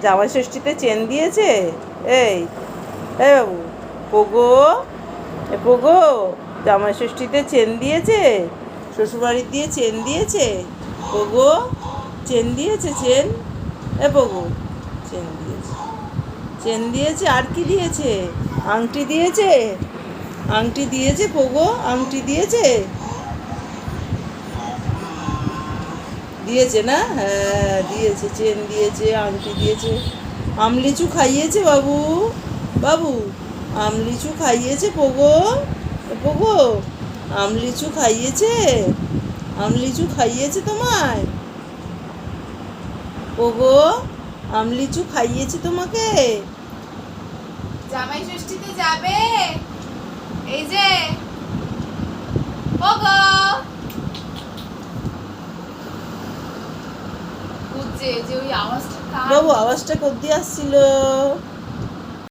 জামাই ষষ্ঠীতে চেন দিয়েছে? এই এই বাবু, পোগো, এ পোগো, জামাই ষষ্ঠীতে চেন দিয়েছে? শ্বশুরবাড়ির দিয়ে চেন দিয়েছে? পোগো, চেন দিয়েছে? চেন, এ পোগো, চেন দিয়েছে, চেন দিয়েছে। আর কি দিয়েছে? আংটি দিয়েছে? আংটি দিয়েছে পোগো, আংটি দিয়েছে? দিয়েছে না? হ্যাঁ দিয়েছে, চেন দিয়েছে, আংটি দিয়েছে। আমলিচু খাইয়েছে বাবু? বাবু, আমলিচু খাইয়েছে পোগো? পোগো, আমলিচু খাইয়েছে? আমলিচু খাইয়েছে তোমায়? পোগো, আমলিচু খাইয়েছে তোমাকে? জামাই ষষ্ঠীতে যাবে? এই যে পোগো, বুঝছে যে ওই আওয়াজটা বাবু, আওয়াজটা কোথা দিয়ে আসছিল?